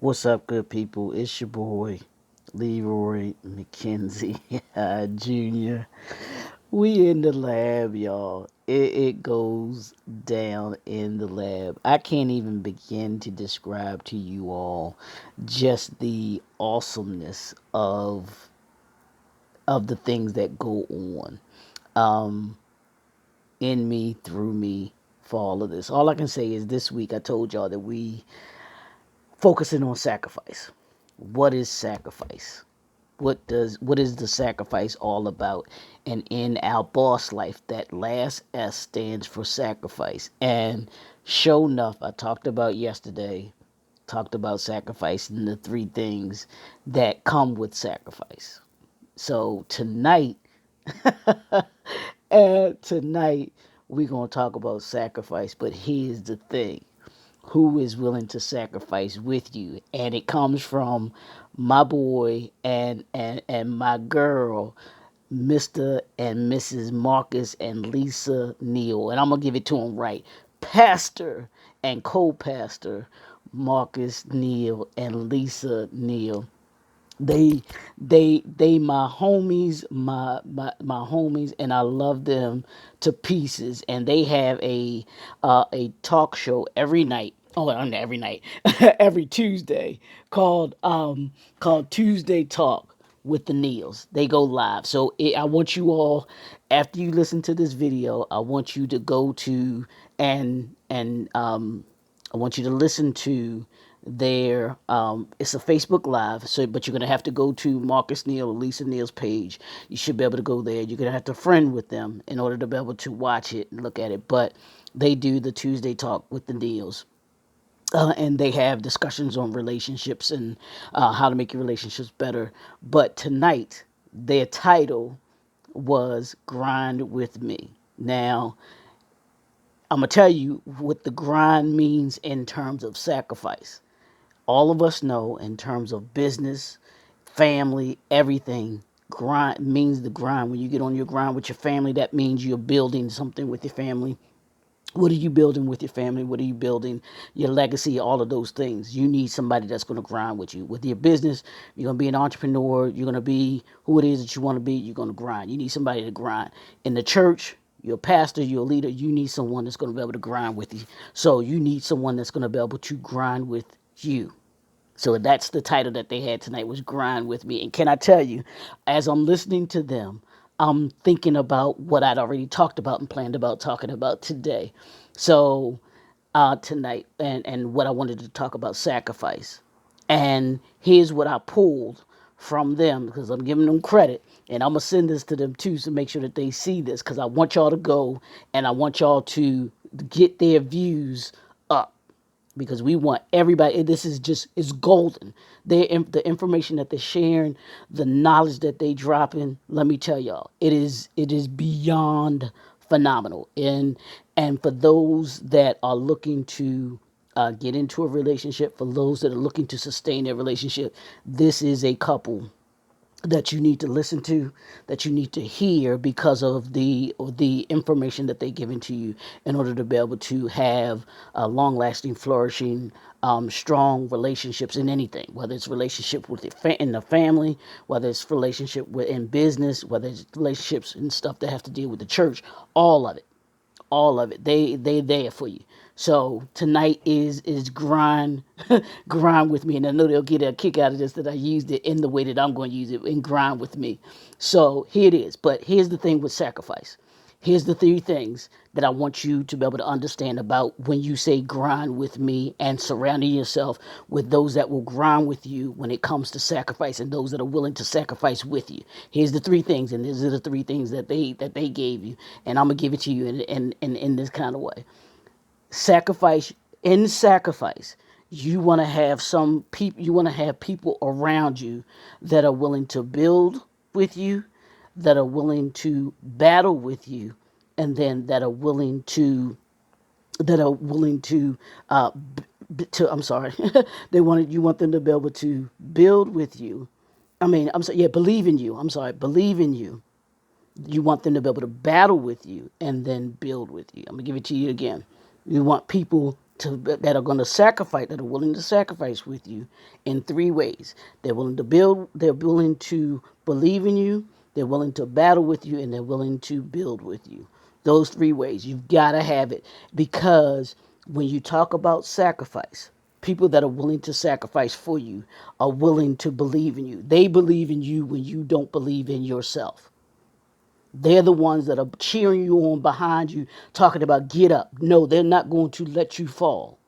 What's up, good people? It's your boy, Leroy McKenzie Jr. We in the lab, y'all. It goes down in the lab. I can't even begin to describe to you all just the awesomeness of the things that go on um, in me, through me, for all of this. All I can say is this week I told y'all that we focusing on sacrifice. What is sacrifice? What is the sacrifice all about? And in our boss life, that last S stands for sacrifice. And sure enough, I talked about yesterday, talked about sacrifice and the three things that come with sacrifice. So tonight we're gonna talk about sacrifice. But here's the thing: who is willing to sacrifice with you? And it comes from my boy and my girl, Mr. and Mrs. Marcus and Lisa Neal. And I'm gonna give it to him right. Pastor and co-pastor Marcus Neal and Lisa Neal. They my homies, my homies, and I love them to pieces. And they have a talk show every night. Oh, not every night, every Tuesday, called Tuesday Talk with the Neils. They go live. So I want you all, after you listen to this video, I want you to go to and I want you to listen to their it's a Facebook live. So but you're gonna have to go to Marcus Neal or Lisa Neal's page. You should be able to go there. You're gonna have to friend with them in order to be able to watch it and look at it. But they do the Tuesday Talk with the Neals. And they have discussions on relationships and how to make your relationships better. But tonight, their title was Grind with Me. Now, I'm going to tell you what the grind means in terms of sacrifice. All of us know in terms of business, family, everything, grind means the grind. When you get on your grind with your family, that means you're building something with your family. What are you building with your family? What are you building? Your legacy, all of those things. You need somebody that's going to grind with you. With your business, you're going to be an entrepreneur. You're going to be who it is that you want to be. You're going to grind. You need somebody to grind. In the church, you're a pastor, you're a leader. You need someone that's going to be able to grind with you. So you need someone that's going to be able to grind with you. So that's the title that they had tonight, was Grind With Me. And can I tell you, as I'm listening to them, I'm thinking about what I'd already talked about and planned about talking about today. So tonight, and what I wanted to talk about, sacrifice. And here's what I pulled from them, because I'm giving them credit. And I'm going to send this to them too, to make sure that they see this, because I want y'all to go and I want y'all to get their views up, because we want everybody. This is just, it's golden. The information that they're sharing, the knowledge that they dropping, let me tell y'all, it is beyond phenomenal. And for those that are looking to get into a relationship, for those that are looking to sustain their relationship, this is a couple that you need to listen to, that you need to hear, because of the information that they're giving to you, in order to be able to have long-lasting, flourishing, strong relationships in anything, whether it's relationship with in the family, whether it's relationship in business, whether it's relationships and stuff that have to deal with the church, all of it, all of it. They there for you. So tonight is grind grind with me, and I know they'll get a kick out of this, that I used it in the way that I'm going to use it, in grind with me. So here it is. But here's the thing with sacrifice. Here's the three things that I want you to be able to understand about when you say grind with me, and surrounding yourself with those that will grind with you when it comes to sacrifice, and those that are willing to sacrifice with you. Here's the three things, and these are the three things that they gave you, and I'm gonna give it to you in this kind of way. Sacrifice, in sacrifice, you want to have some people, you want to have people around you that are willing to build with you, that are willing to battle with you, and then that are willing to I'm sorry. You want them to be able to build with you. I'm sorry, yeah, believe in you. I'm sorry, believe in you. You want them to be able to battle with you and then build with you. I'm gonna give it to you again. You want people that are going to sacrifice, that are willing to sacrifice with you in three ways. They're willing to build, they're willing to believe in you, they're willing to battle with you, and they're willing to build with you. Those three ways. You've got to have it, because when you talk about sacrifice, people that are willing to sacrifice for you are willing to believe in you. They believe in you when you don't believe in yourself. They're the ones that are cheering you on behind you, talking about get up. No, they're not going to let you fall.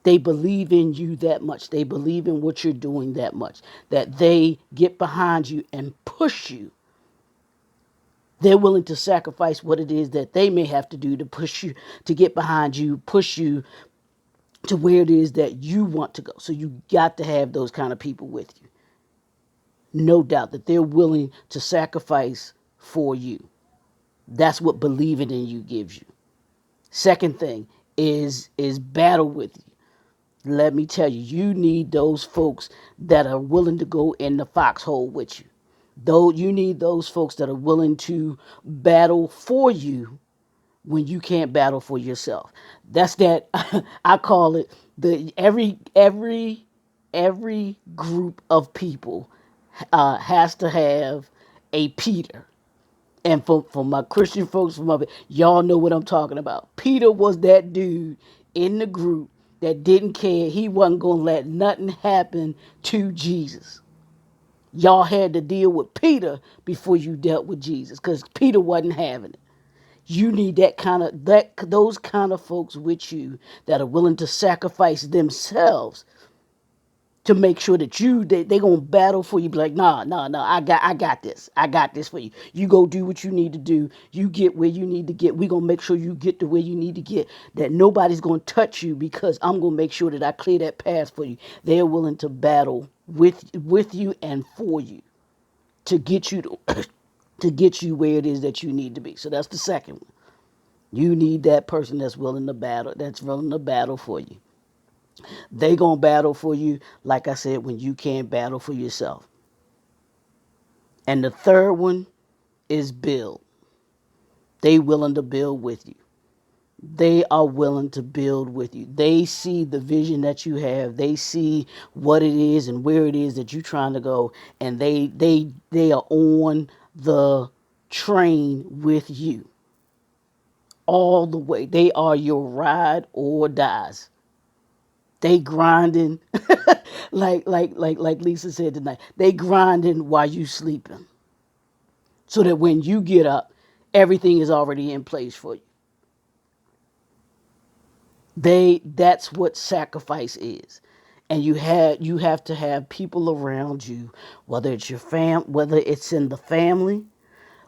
They believe in you that much. They believe in what you're doing that much, that they get behind you and push you. They're willing to sacrifice what it is that they may have to do to push you, to get behind you, push you to where it is that you want to go. So you got to have those kind of people with you. No doubt that they're willing to sacrifice for you. That's what believing in you gives you. Second thing is battle with you. Let me tell you, you need those folks that are willing to go in the foxhole with you. Though you need those folks that are willing to battle for you when you can't battle for yourself. That's that I call it the every group of people has to have a Peter. And for my Christian folks from up here, y'all know what I'm talking about. Peter was that dude in the group that didn't care. He wasn't going to let nothing happen to Jesus. Y'all had to deal with Peter before you dealt with Jesus, because Peter wasn't having it. You need those kind of folks with you that are willing to sacrifice themselves to make sure that they gonna battle for you. Be like, nah, I got this. I got this for you. You go do what you need to do. You get where you need to get. We gonna make sure you get to where you need to get. That nobody's gonna touch you, because I'm gonna make sure that I clear that path for you. They're willing to battle with you and for you to get you to get you where it is that you need to be. So that's the second one. You need that person that's willing to battle, for you. They gonna battle for you, like I said, when you can't battle for yourself. And the third one is build. They willing to build with you. They are willing to build with you. They see the vision that you have. They see what it is and where it is that you're trying to go, and they are on the train with you all the way. They are your ride or dies. They grinding like Lisa said tonight. They grinding while you sleeping. So that when you get up, everything is already in place for you. That's what sacrifice is. And you have to have people around you, whether it's whether it's in the family,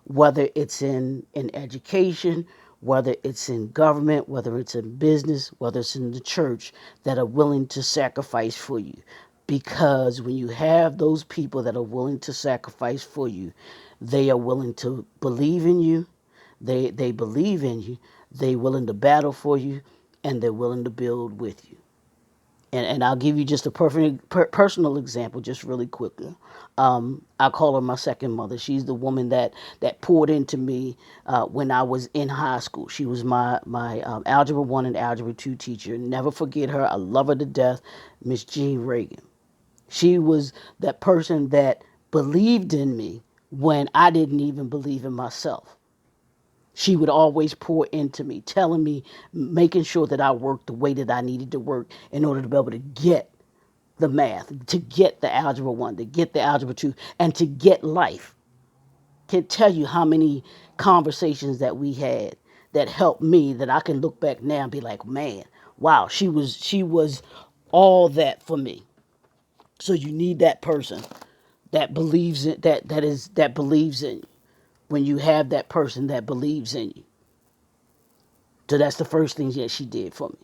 whether it's in education, whether it's in government, whether it's in business, whether it's in the church, that are willing to sacrifice for you. Because when you have those people that are willing to sacrifice for you, they are willing to believe in you. They believe in you. They're willing to battle for you, and they're willing to build with you. And I'll give you just a personal example, just really quickly. I call her my second mother. She's the woman that poured into me when I was in high school. She was my Algebra 1 and Algebra 2 teacher. Never forget her. I love her to death, Miss Jean Reagan. She was that person that believed in me when I didn't even believe in myself. She would always pour into me, telling me, making sure that I worked the way that I needed to work in order to be able to get the math, to get the Algebra 1, to get the Algebra 2, and to get life. Can't tell you how many conversations that we had that helped me, that I can look back now and be like, man, wow, she was all that for me. So you need that person that believes in that believes in you. When you have that person that believes in you. So that's the first thing that she did for me.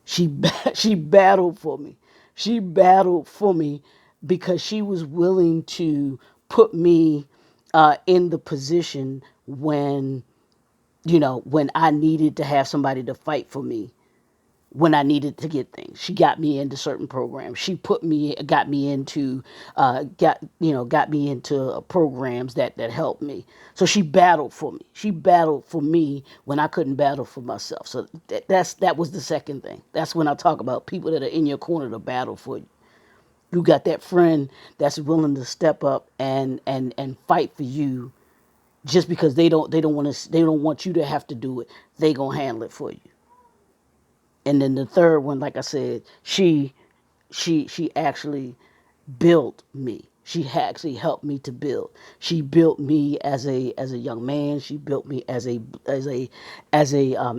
She battled for me. She battled for me because she was willing to put me in the position when when I needed to have somebody to fight for me when I needed to get things. She got me into certain programs. She got me into, got me into programs that helped me. So she battled for me. She battled for me when I couldn't battle for myself. So that was the second thing. That's when I talk about people that are in your corner to battle for you. You got that friend that's willing to step up and fight for you just because they don't want you to have to do it. They gonna handle it for you. And then the third one, like I said, she actually built me. She actually helped me to build. She built me as a young man. She built me as a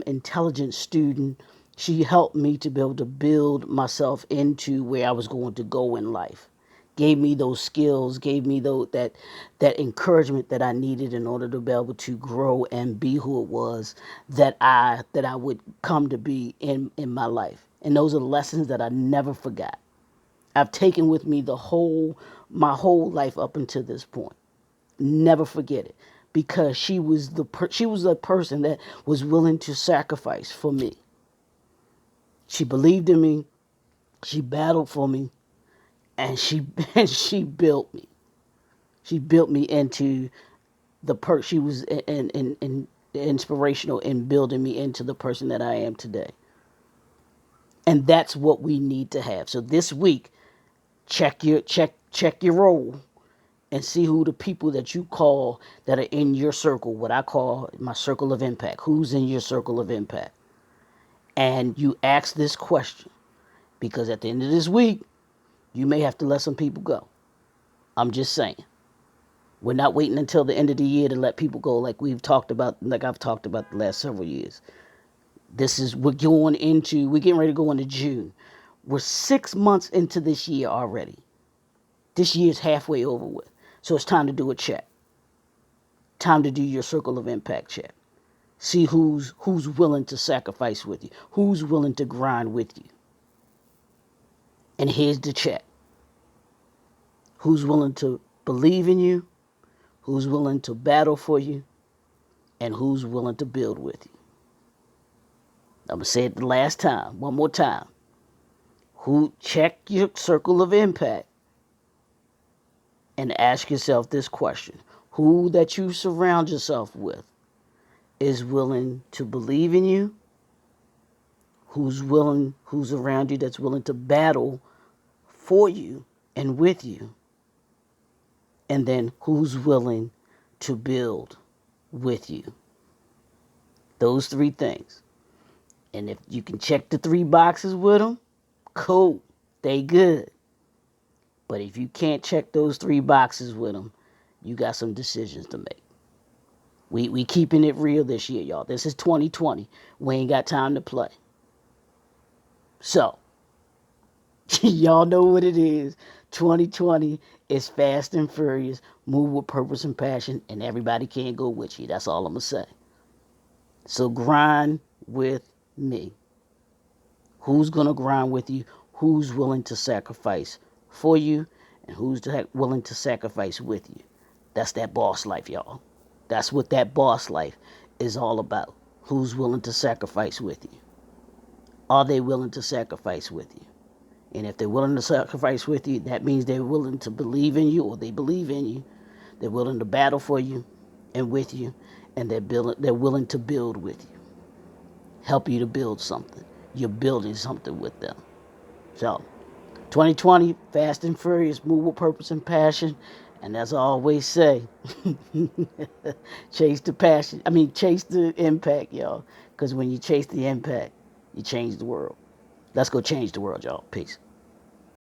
intelligent student. She helped me to be able to build myself into where I was going to go in life. Gave me those skills, gave me that encouragement that I needed in order to be able to grow and be who it was that I would come to be in my life. And those are lessons that I never forgot. I've taken with me my whole life up until this point. Never forget it, because she was a person that was willing to sacrifice for me. She believed in me. She battled for me, and she and she built me. She built me into she was in inspirational in building me into the person that I am today. And that's what we need to have. So this week, check your role and see who the people that you call that are in your circle, what I call my circle of impact. Who's in your circle of impact? And you ask this question, because at the end of this week, you may have to let some people go. I'm just saying. We're not waiting until the end of the year to let people go like I've talked about the last several years. We're getting ready to go into June. We're 6 months into this year already. This year's halfway over with. So it's time to do a check. Time to do your circle of impact check. See who's willing to sacrifice with you, who's willing to grind with you. And here's the check. Who's willing to believe in you, who's willing to battle for you, and who's willing to build with you. I'm going to say it the last time, one more time. Check your circle of impact and ask yourself this question. Who that you surround yourself with is willing to believe in you? Who's around you that's willing to battle for you and with you? And then who's willing to build with you? Those three things. And if you can check the three boxes with them, cool, they good. But if you can't check those three boxes with them, you got some decisions to make. We keeping it real this year, y'all. This is 2020. We ain't got time to play. So, y'all know what it is. 2020 is fast and furious. Move with purpose and passion, and everybody can't go with you. That's all I'm going to say. So grind with me. Who's going to grind with you? Who's willing to sacrifice for you? And who's willing to sacrifice with you? That's that boss life, y'all. That's what that boss life is all about. Who's willing to sacrifice with you? Are they willing to sacrifice with you? And if they're willing to sacrifice with you, that means they're willing to believe in you, or they believe in you. They're willing to battle for you and with you, and they're willing to build with you. Help you to build something. You're building something with them. So, 2020, fast and furious, move with purpose and passion. And as I always say, chase the passion. Chase the impact, y'all. Because when you chase the impact, you change the world. Let's go change the world, y'all. Peace.